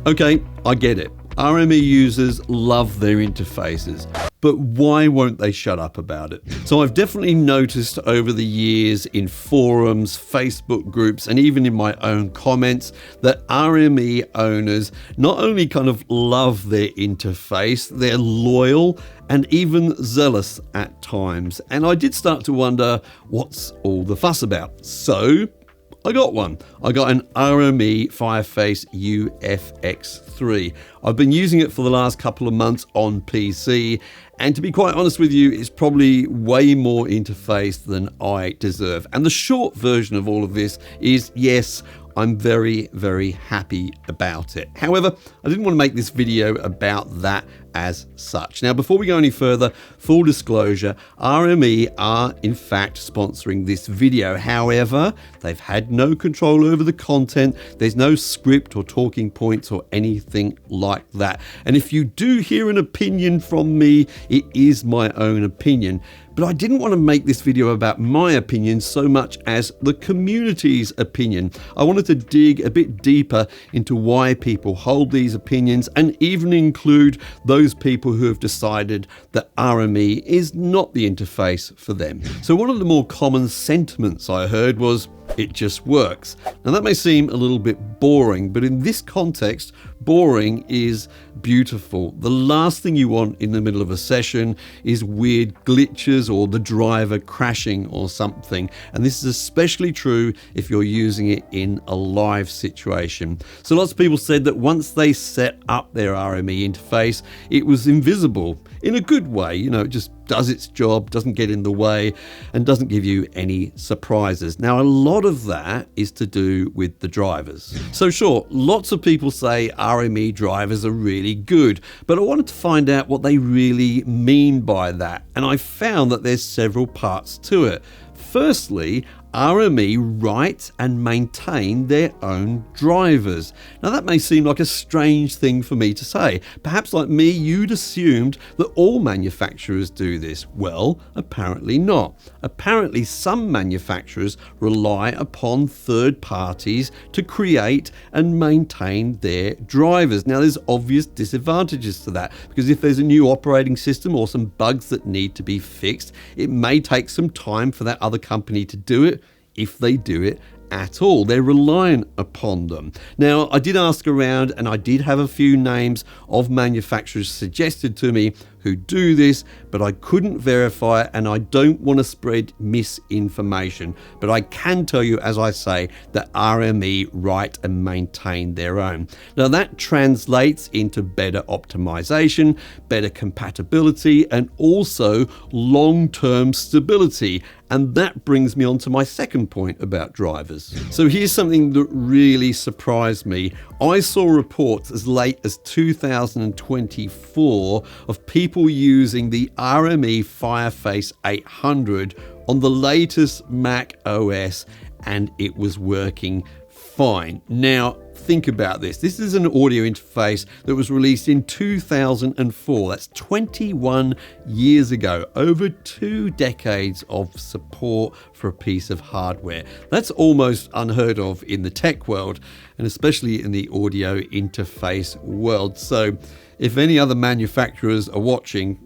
Okay, I get it. RME users love their interfaces, but why won't they shut up about it? So I've definitely noticed over the years in forums, Facebook groups, and even in my own comments that RME owners not only kind of love their interface, they're loyal and even zealous at times. And I did start to wonder, what's all the fuss about? So I got one. I got an RME Fireface UFX3. I've been using it for the last couple of months on PC, and to be quite honest with you, it's probably way more interface than I deserve. And the short version of all of this is, yes, I'm very, very happy about it. However, I didn't want to make this video about that as such. Now, before we go any further, full disclosure, RME are in fact sponsoring this video. However, they've had no control over the content. There's no script or talking points or anything like that. And if you do hear an opinion from me, it is my own opinion. But I didn't want to make this video about my opinion so much as the community's opinion. I wanted to dig a bit deeper into why people hold these opinions and even include those people who have decided that RME is not the interface for them. So one of the more common sentiments I heard was, it just works. Now that may seem a little bit boring, but in this context, boring is beautiful. The last thing you want in the middle of a session is weird glitches or the driver crashing or something. And this is especially true if you're using it in a live situation. So lots of people said that once they set up their RME interface, it was invisible in a good way. You know, it just does its job, doesn't get in the way, and doesn't give you any surprises. Now, a lot of that is to do with the drivers. So sure, lots of people say RME drivers are really good, but I wanted to find out what they really mean by that. And I found that there's several parts to it. Firstly, RME write and maintain their own drivers. Now that may seem like a strange thing for me to say. Perhaps like me, you'd assumed that all manufacturers do this. Well, apparently not. Apparently some manufacturers rely upon third parties to create and maintain their drivers. Now there's obvious disadvantages to that, because if there's a new operating system or some bugs that need to be fixed, it may take some time for that other company to do it, if they do it at all. They're reliant upon them. Now, I did ask around and I did have a few names of manufacturers suggested to me who do this, but I couldn't verify it, and I don't want to spread misinformation. But I can tell you, as I say, that RME write and maintain their own. Now that translates into better optimization, better compatibility, and also long-term stability. And that brings me on to my second point about drivers. So here's something that really surprised me. I saw reports as late as 2024 of people using the RME Fireface 800 on the latest Mac OS, and it was working fine. Now, think about this. This is an audio interface that was released in 2004. That's 21 years ago. Over 2 decades of support for a piece of hardware. That's almost unheard of in the tech world, and especially in the audio interface world. So if any other manufacturers are watching,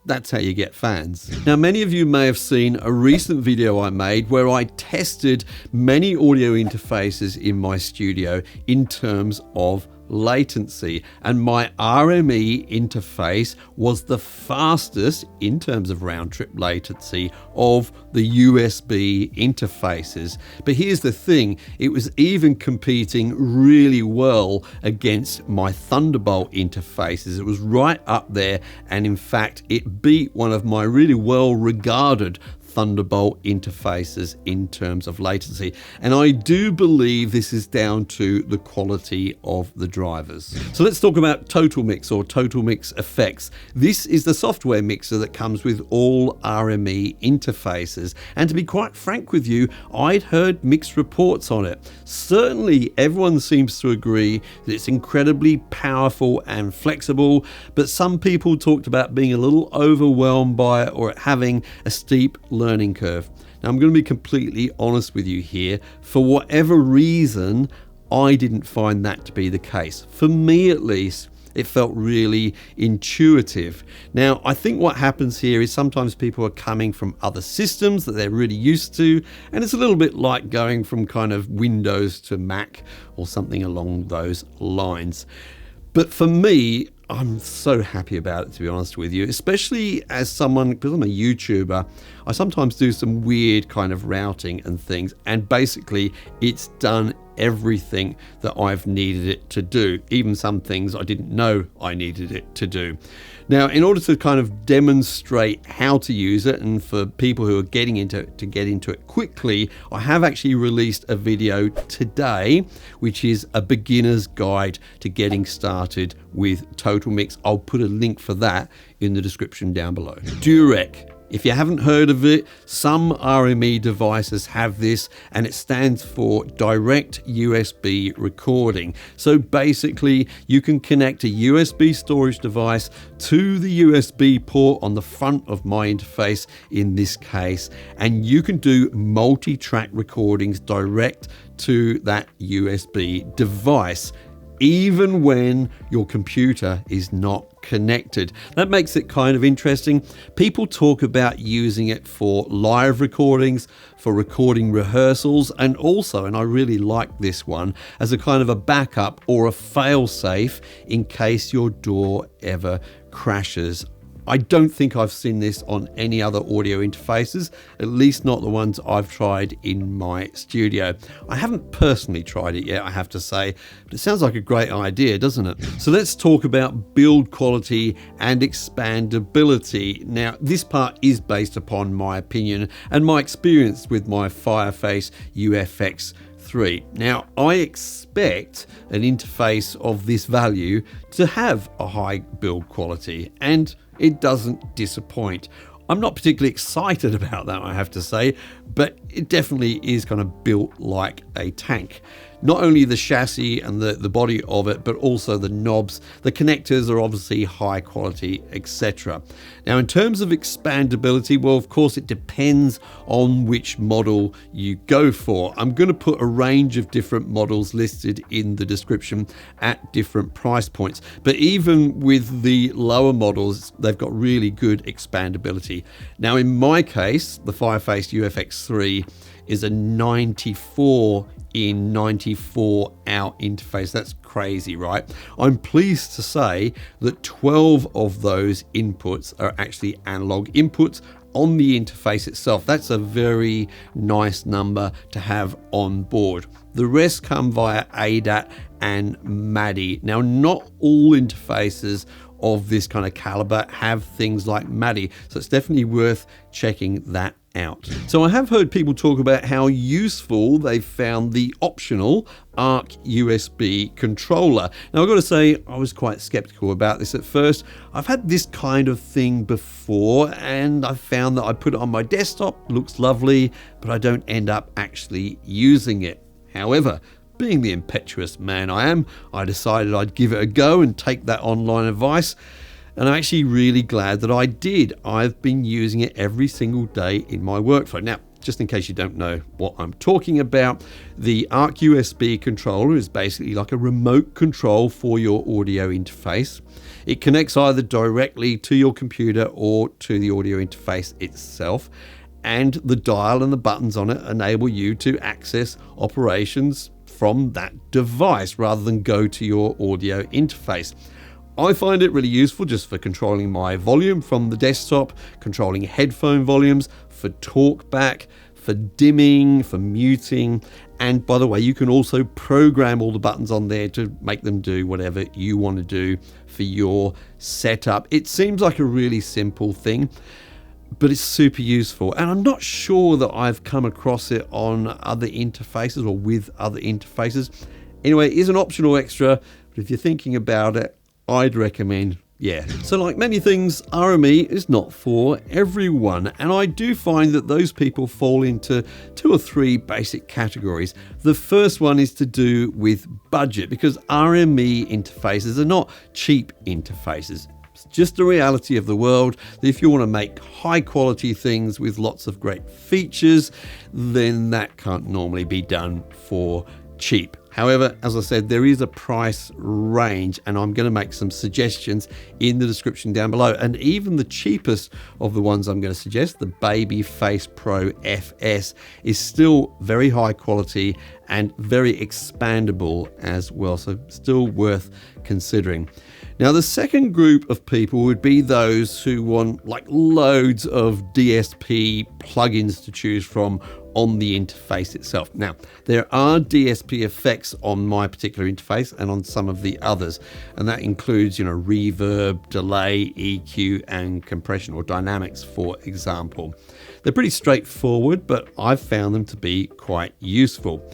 that's how you get fans. Now, many of you may have seen a recent video I made where I tested many audio interfaces in my studio in terms of latency, and my RME interface was the fastest in terms of round trip latency of the USB interfaces. But here's the thing, it was even competing really well against my Thunderbolt interfaces. It was right up there, and in fact it beat one of my really well regarded Thunderbolt interfaces in terms of latency. And I do believe this is down to the quality of the drivers. So let's talk about TotalMix or TotalMix Effects. This is the software mixer that comes with all RME interfaces. And to be quite frank with you, I'd heard mixed reports on it. Certainly everyone seems to agree that it's incredibly powerful and flexible, but some people talked about being a little overwhelmed by it or having a steep learning curve. Now, I'm going to be completely honest with you here. For whatever reason, I didn't find that to be the case. For me at least, it felt really intuitive. Now, I think what happens here is sometimes people are coming from other systems that they're really used to, and it's a little bit like going from kind of Windows to Mac or something along those lines. But for me, I'm so happy about it, to be honest with you, especially as someone, because I'm a YouTuber, I sometimes do some weird kind of routing and things, and basically it's done everything that I've needed it to do, even some things I didn't know I needed it to do. Now, in order to kind of demonstrate how to use it, and for people who are getting into it to get into it quickly, I have actually released a video today, which is a beginner's guide to getting started with TotalMix. I'll put a link for that in the description down below. DURec. If you haven't heard of it, some RME devices have this, and it stands for direct USB recording. So basically, you can connect a USB storage device to the USB port on the front of my interface in this case, and you can do multi-track recordings direct to that USB device, even when your computer is not connected. That makes it kind of interesting. People talk about using it for live recordings, for recording rehearsals, and also, and I really like this one, as a kind of a backup or a fail-safe in case your DAW ever crashes. I don't think I've seen this on any other audio interfaces, at least not the ones I've tried in my studio. I haven't personally tried it yet, I have to say, but it sounds like a great idea, doesn't it? So let's talk about build quality and expandability. Now, this part is based upon my opinion and my experience with my Fireface UFX3. Now, I expect an interface of this value to have a high build quality, and it doesn't disappoint. I'm not particularly excited about that, I have to say, but it definitely is kind of built like a tank. Not only the chassis and the body of it, but also the knobs. The connectors are obviously high quality, etc. Now, in terms of expandability, well, of course, it depends on which model you go for. I'm going to put a range of different models listed in the description at different price points. But even with the lower models, they've got really good expandability. Now, in my case, the Fireface UFX3 is a 94 in 94 out interface. That's crazy, right? I'm pleased to say that 12 of those inputs are actually analog inputs on the interface itself. That's a very nice number to have on board. The rest come via ADAT and MADI. Now, not all interfaces of this kind of caliber have things like MADI, so it's definitely worth checking that out. So I have heard people talk about how useful they've found the optional ARC USB controller. Now, I've got to say, I was quite skeptical about this at first. I've had this kind of thing before, and I found that I put it on my desktop, looks lovely, but I don't end up actually using it. However, being the impetuous man I am, I decided I'd give it a go and take that online advice. And I'm actually really glad that I did. I've been using it every single day in my workflow. Now, just in case you don't know what I'm talking about, the ARC USB controller is basically like a remote control for your audio interface. It connects either directly to your computer or to the audio interface itself. And the dial and the buttons on it enable you to access operations from that device rather than go to your audio interface. I find it really useful just for controlling my volume from the desktop, controlling headphone volumes, for talkback, for dimming, for muting. And by the way, you can also program all the buttons on there to make them do whatever you want to do for your setup. It seems like a really simple thing, but it's super useful. And I'm not sure that I've come across it on other interfaces or with other interfaces. Anyway, it is an optional extra, but if you're thinking about it, I'd recommend, yeah. So like many things, RME is not for everyone. And I do find that those people fall into 2 or 3 basic categories. The first one is to do with budget, because RME interfaces are not cheap interfaces. It's just the reality of the world that if you want to make high quality things with lots of great features, then that can't normally be done for cheap. However, as I said, there is a price range, and I'm going to make some suggestions in the description down below. And even the cheapest of the ones I'm going to suggest, the Babyface Pro FS, is still very high quality and very expandable as well, so still worth considering. Now, the second group of people would be those who want like loads of DSP plugins to choose from on the interface itself. Now, there are DSP effects on my particular interface and on some of the others, and that includes, reverb, delay, EQ, and compression, or dynamics, for example. They're pretty straightforward, but I've found them to be quite useful.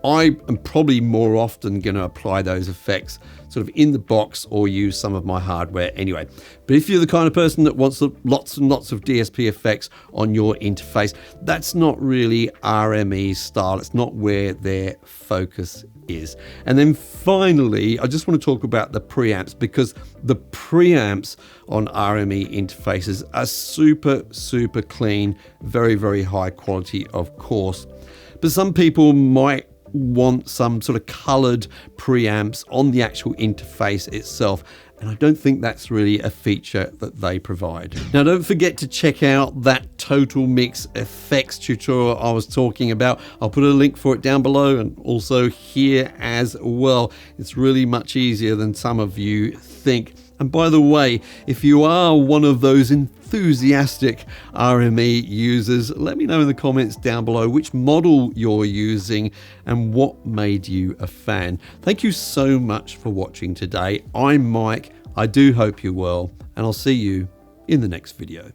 I am probably more often going to apply those effects sort of in the box or use some of my hardware anyway. But if you're the kind of person that wants lots and lots of DSP effects on your interface, that's not really RME style. It's not where their focus is. And then finally, I just want to talk about the preamps, because the preamps on RME interfaces are super clean, very, very high quality, of course. But some people might want some sort of colored preamps on the actual interface itself, and I don't think that's really a feature that they provide. Now, don't forget to check out that TotalMix effects tutorial I was talking about. I'll put a link for it down below and also here as well. It's really much easier than some of you think. And by the way, if you are one of those enthusiastic RME users, let me know in the comments down below which model you're using and what made you a fan. Thank you so much for watching today. I'm Mike. I do hope you're well, and I'll see you in the next video.